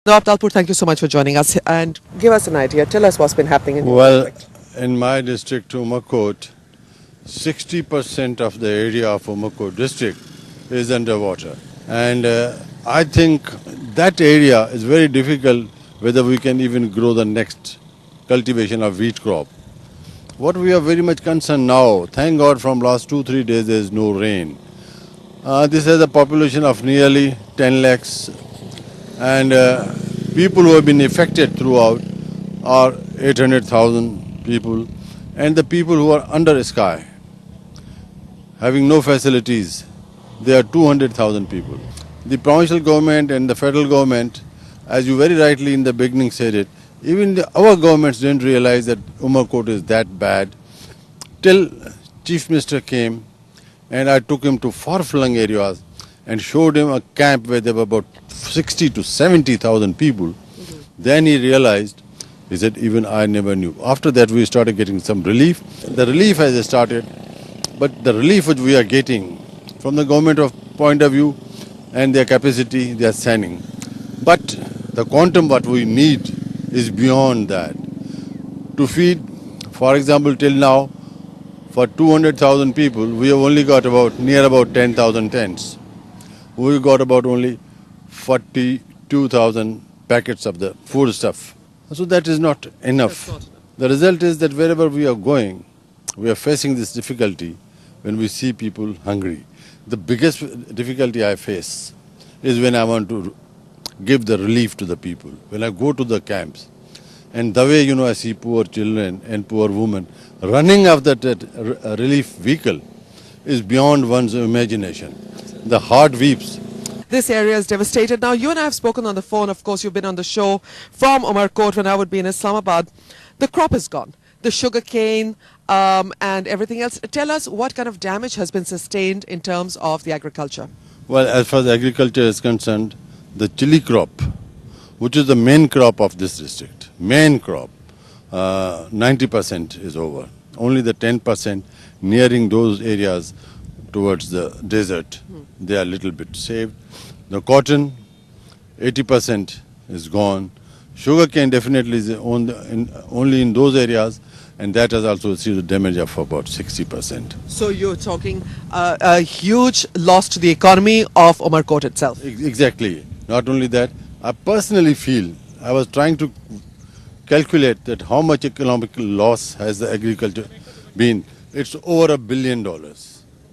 Nawab Talpur, thank you so much for joining us and give us an idea. Tell us what's been happening in your Well, district. in my district, Umarkot, 60% of the area of Umarkot district is underwater. And I think that area is very difficult whether we can even grow the next cultivation of wheat crop. What we are very much concerned now, thank God from last 2-3 days there is no rain. This has a population of nearly 10 lakhs and people who have been affected throughout are 800,000 people, and the people who are under sky, having no facilities, there are 200,000 people. The provincial government and the federal government, as you very rightly in the beginning said it, even our governments didn't realize that Umarkot is that bad till Chief Minister came and I took him to far-flung areas and showed him a camp where there were about 60 to 70,000 people. Then he realized, he said, even I never knew. After that, we started getting some relief. The relief has started, but the relief which we are getting from the government of point of view and their capacity, they are sending. But the quantum what we need is beyond that. To feed, for example, till now, for 200,000 people, we have only got near about 10,000 tents. We got about only 42,000 packets of the food stuff. So that is not enough. The result is that wherever we are going, we are facing this difficulty when we see people hungry. The biggest difficulty I face is when I want to give the relief to the people. When I go to the camps, and the way, I see poor children and poor women running after that relief vehicle is beyond one's imagination. The heart weeps. This area is devastated. Now, you and I have spoken on the phone. Of course, you've been on the show from Umarkot when I would be in Islamabad. The crop is gone. The sugar cane and everything else. Tell us what kind of damage has been sustained in terms of the agriculture. Well, as far as agriculture is concerned, the chili crop, which is the main crop of this district, main crop, 90% is over. Only the 10% nearing those areas towards the desert, they are a little bit saved. The cotton, 80% is gone. Sugarcane definitely is only in those areas, and that has also received a damage of about 60%. So you're talking a huge loss to the economy of Umarkot itself. Exactly. Not only that, I personally feel, I was trying to calculate that how much economic loss has the agriculture been. It's over $1 billion.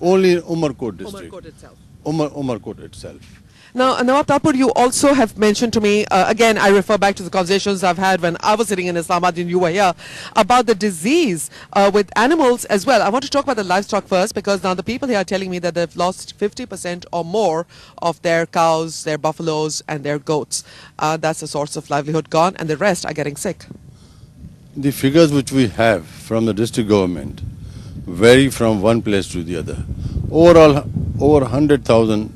Only in Umarkot district. Umarkot itself. Umarkot itself. Now, Nawab Talpur, you also have mentioned to me, again, I refer back to the conversations I've had when I was sitting in Islamabad and you were here, about the disease with animals as well. I want to talk about the livestock first because now the people here are telling me that they've lost 50% or more of their cows, their buffaloes and their goats. That's the source of livelihood gone and the rest are getting sick. The figures which we have from the district government vary from one place to the other. Overall, over 100,000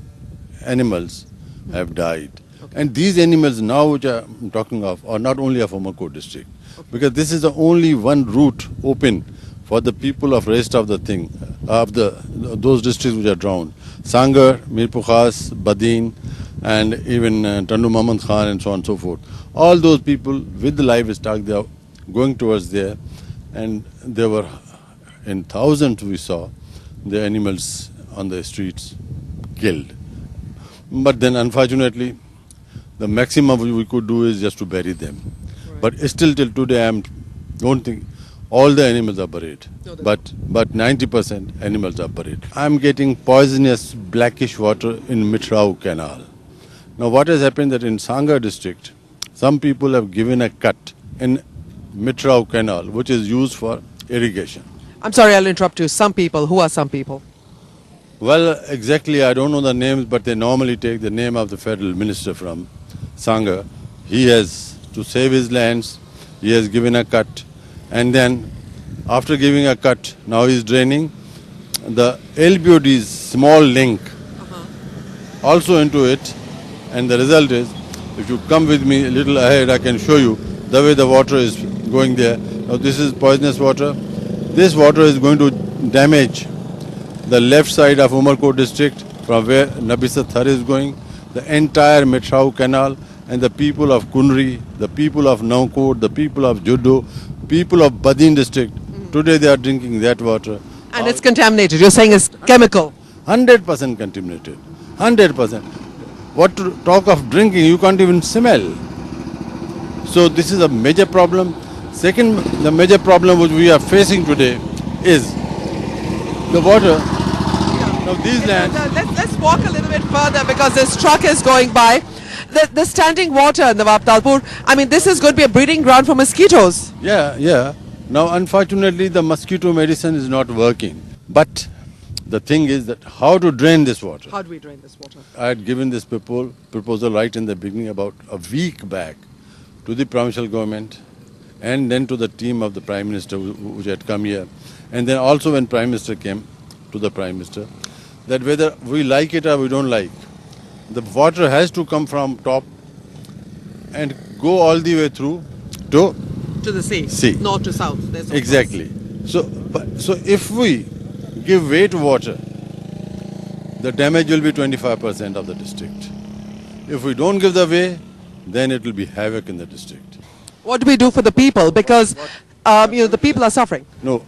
animals have died. Okay. And these animals now which I'm talking of are not only of Umarkot district, because this is the only one route open for the people of rest of the thing, of those districts which are drowned. Sangar, Mir Pukhas, Badin, and even Tandu Muhammad Khan and so on and so forth. All those people with the livestock, they are going towards there, and there were in thousands we saw the animals on the streets killed. But then unfortunately, the maximum we could do is just to bury them. Right. But still till today, I don't think all the animals are buried. No, but 90% animals are buried. I'm getting poisonous blackish water in Mitrao Canal. Now what has happened that in Sangar district, some people have given a cut in Mitrao Canal, which is used for irrigation. I'm sorry, I'll interrupt you. Some people, who are some people? Well, exactly, I don't know the names, but they normally take the name of the federal minister from Sangar. He has, to save his lands, he has given a cut. And then, after giving a cut, now he is draining the LBOD's small link also into it. And the result is, if you come with me a little ahead, I can show you the way the water is going there. Now this is poisonous water. This water is going to damage the left side of Umarkot district from where Nabisat Thar is going, the entire Mitrao Canal and the people of Kunri, the people of Naukot, the people of Judo, people of Badin district, today they are drinking that water. And it's contaminated. You're saying it's chemical. 100% contaminated. 100%. What to talk of drinking, you can't even smell. So this is a major problem. Second, the major problem which we are facing today is the water. Now these lands, Let's walk a little bit further because this truck is going by. The standing water in the Talpur, I mean, this is going to be a breeding ground for mosquitoes. yeah. Now unfortunately the mosquito medicine is not working. But the thing is that how to drain this water. How do we drain this water? I had given this proposal right in the beginning about a week back to the provincial government and then to the team of the Prime Minister which had come here. And then also when Prime Minister came to the Prime Minister, that whether we like it or we don't like, the water has to come from top and go all the way through to To the sea. Sea. North to south. There's no exactly. So if we give way to water, the damage will be 25% of the district. If we don't give the way, then it will be havoc in the district. What do we do for the people? Because the people are suffering. No,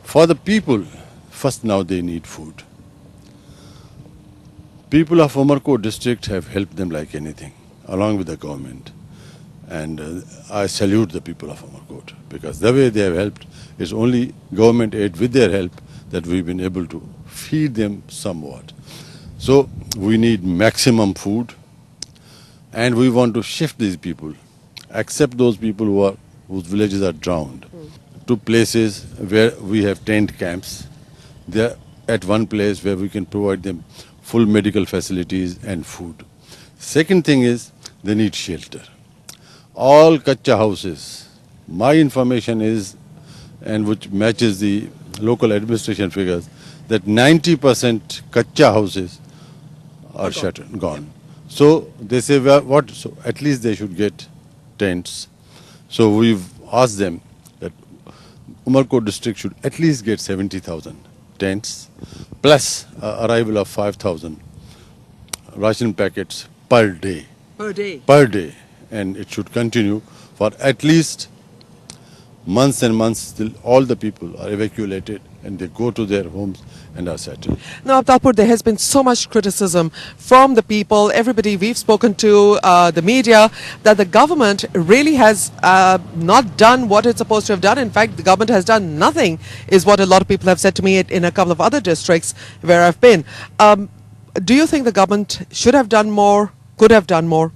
for the people, first now they need food. People of Umarkot district have helped them like anything, along with the government. And I salute the people of Umarkot because the way they have helped is only government aid with their help that we've been able to feed them somewhat. So we need maximum food and we want to shift these people, except those people whose villages are drowned, to places where we have tent camps. They're at one place where we can provide them full medical facilities and food. Second thing is they need shelter. All kacha houses, my information is, and which matches the local administration figures, that 90% kacha houses are shuttered, gone. So they say, well, what? So at least they should get tents. So we've asked them that Umarkot district should at least get 70,000 tents plus arrival of 5,000 ration packets per day. Per day. And it should continue for at least months and months till all the people are evacuated and they go to their homes and are settled. Now, Talpur, there has been so much criticism from the people, everybody we've spoken to, the media, that the government really has not done what it's supposed to have done. In fact, the government has done nothing, is what a lot of people have said to me in a couple of other districts where I've been. Do you think the government should have done more, could have done more?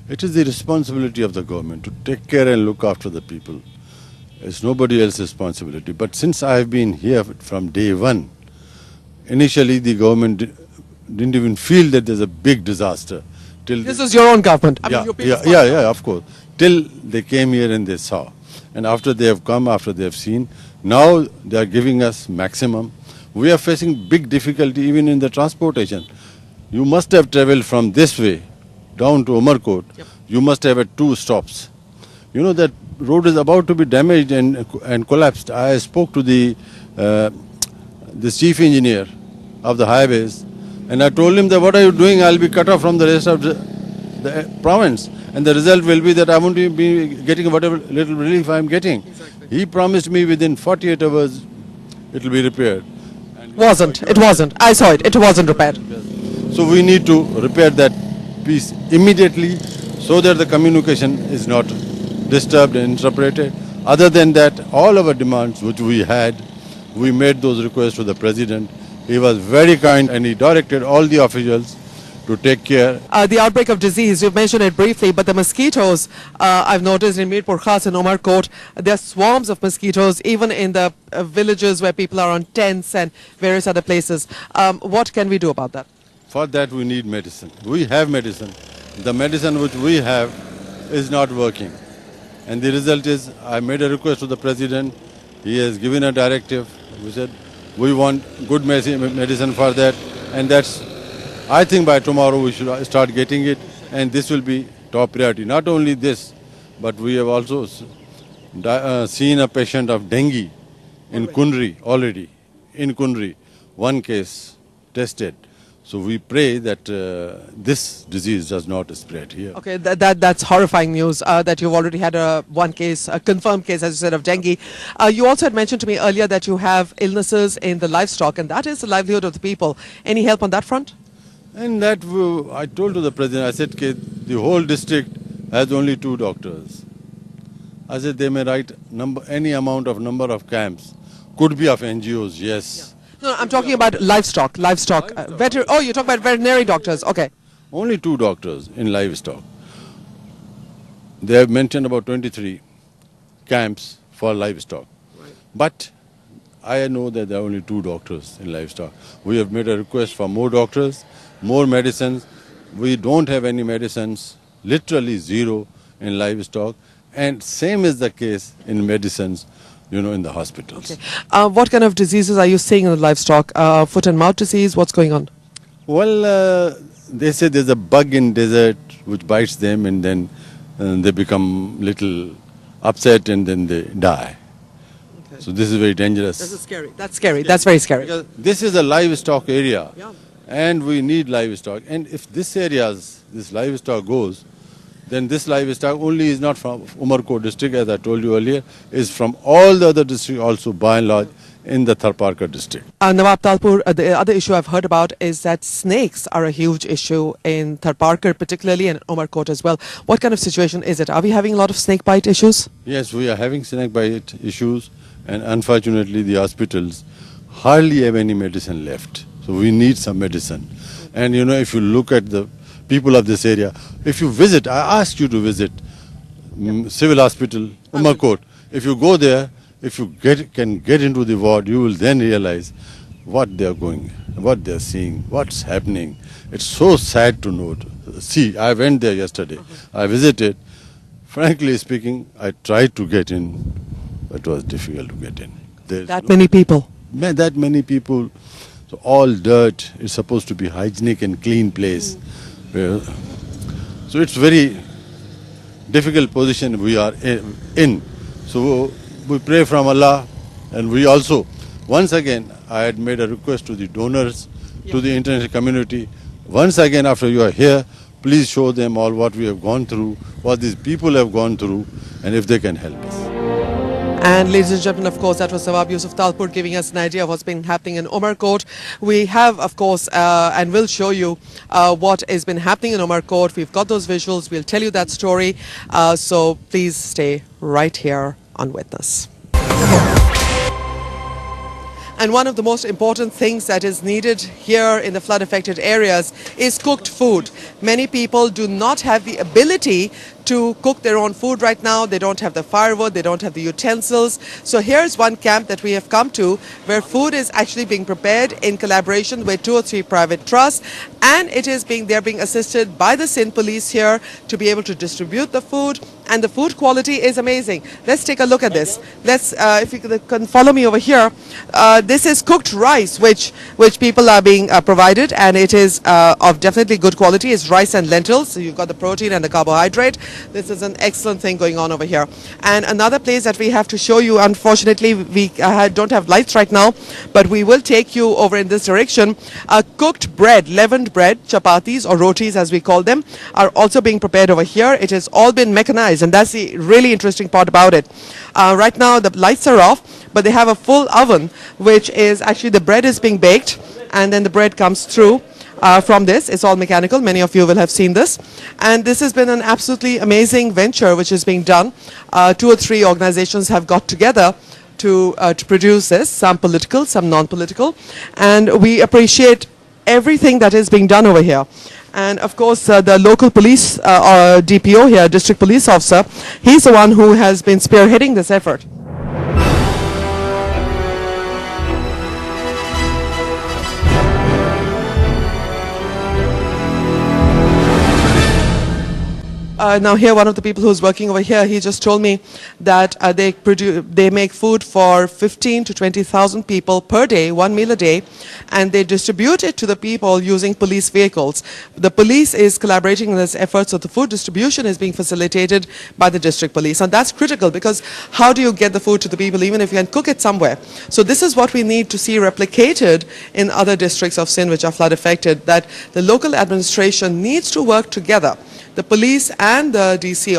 It is the responsibility of the government to take care and look after the people. It's nobody else's responsibility. But since I have been here from day one, initially the government didn't even feel that there's a big disaster. This is your own government. Yeah, of course. Till they came here and they saw. And after they have come, after they have seen, now they are giving us maximum. We are facing big difficulty even in the transportation. You must have traveled from this way down to Umarkot. Yep. You must have had 2 stops. You know that road is about to be damaged and collapsed. I spoke to the chief engineer of the highways and I told him that what are you doing? I'll be cut off from the rest of the province. And the result will be that I won't be getting whatever little relief I'm getting. Exactly. He promised me within 48 hours it will be repaired. It wasn't. I saw it. It wasn't repaired. So we need to repair that piece immediately so that the communication is not disturbed and interrupted. Other than that, all our demands which we had, we made those requests to the President. He was very kind and he directed all the officials to take care. The outbreak of disease, you've mentioned it briefly, but the mosquitoes, I've noticed in Mirpur Khas and Umarkot, there are swarms of mosquitoes, even in the villages where people are on tents and various other places. What can we do about that? For that we need medicine. We have medicine. The medicine which we have is not working. And the result is, I made a request to the President. He has given a directive. We said, we want good medicine for that. And that's, I think by tomorrow we should start getting it. And this will be top priority. Not only this, but we have also seen a patient of dengue in Kunri already. In Kunri, 1 case tested. So we pray that this disease does not spread here. Okay, that's horrifying news that you've already had one case, a confirmed case, as you said, of dengue. You also had mentioned to me earlier that you have illnesses in the livestock, and that is the livelihood of the people. Any help on that front? And that I told to the president, I said, the whole district has only 2 doctors. I said they may write any amount of number of camps. Could be of NGOs, yes. No, I'm talking about livestock. You're talking about veterinary doctors. Okay. Only 2 doctors in livestock. They have mentioned about 23 camps for livestock. Right. But I know that there are only 2 doctors in livestock. We have made a request for more doctors, more medicines. We don't have any medicines, literally zero in livestock. And same is the case in medicines, in the hospitals. Okay. What kind of diseases are you seeing in the livestock? Foot and mouth disease? What's going on? Well, they say there's a bug in desert which bites them, and then they become little upset and then they die. Okay. So this is very dangerous. This is scary. That's scary. That's very scary. Because this is a livestock area, Yeah. and we need livestock. And if this livestock goes, then this livestock only is not from Umarkot district, as I told you earlier, is from all the other districts also, by and large, in the Tharparkar district. Nawab Talpur, the other issue I've heard about is that snakes are a huge issue in Tharparkar, particularly, and Umarkot as well. What kind of situation is it? Are we having a lot of snake bite issues? Yes, we are having snake bite issues, and unfortunately the hospitals hardly have any medicine left. So we need some medicine. And if you look at the people of this area, if you visit, I asked you to visit Civil Hospital, Umarkot. If you go there, if you can get into the ward, you will then realize what they are seeing, what's happening. It's so sad to note. See, I went there yesterday. I visited. Frankly speaking, I tried to get in. It was difficult to get in. Many people. That many people. So all dirt. It's supposed to be hygienic and clean place. So it's very difficult position we are in. So we pray from Allah, and we also, once again, I had made a request to the donors, to the international community. Once again, after you are here, please show them all what we have gone through, what these people have gone through, and if they can help us. And ladies and gentlemen, of course, that was Nawab Yusuf Talpur giving us an idea of what's been happening in Umarkot. We have, of course, and we'll show you what has been happening in Umarkot. We've got those visuals. We'll tell you that story. So please stay right here on Witness. And one of the most important things that is needed here in the flood affected areas is cooked food. Many people do not have the ability to cook their own food right now. They don't have the firewood, they don't have the utensils. So here's one camp that we have come to where food is actually being prepared in collaboration with 2 or 3 private trusts, and they're being assisted by the Sindh police here to be able to distribute the food, and the food quality is amazing. Let's take a look at this. If you can follow me over here. This is cooked rice which people are being provided, and it is of definitely good quality. It's rice and lentils, so you've got the protein and the carbohydrate. This is an excellent thing going on over here. And another place that we have to show you, unfortunately we don't have lights right now, but we will take you over in this direction. Cooked bread, leavened bread, chapatis or rotis as we call them, are also being prepared over here. It has all been mechanized, and that's the really interesting part about it. Right now the lights are off, but they have a full oven, which is actually the bread is being baked, and then the bread comes through. From this, it's all mechanical. Many of you will have seen this, and this has been an absolutely amazing venture which is being done. 2 or 3 organizations have got together to produce this, some political, some non-political, and we appreciate everything that is being done over here. And of course, the local police or DPO here, district police officer, he's the one who has been spearheading this effort. now here, one of the people who's working over here, he just told me that they make food for 15 to 20,000 people per day, one meal a day, and they distribute it to the people using police vehicles. The police is collaborating in this effort, so the food distribution is being facilitated by the district police. And that's critical, because how do you get the food to the people even if you can cook it somewhere? So this is what we need to see replicated in other districts of Sindh which are flood affected, that the local administration needs to work together. The police and the DC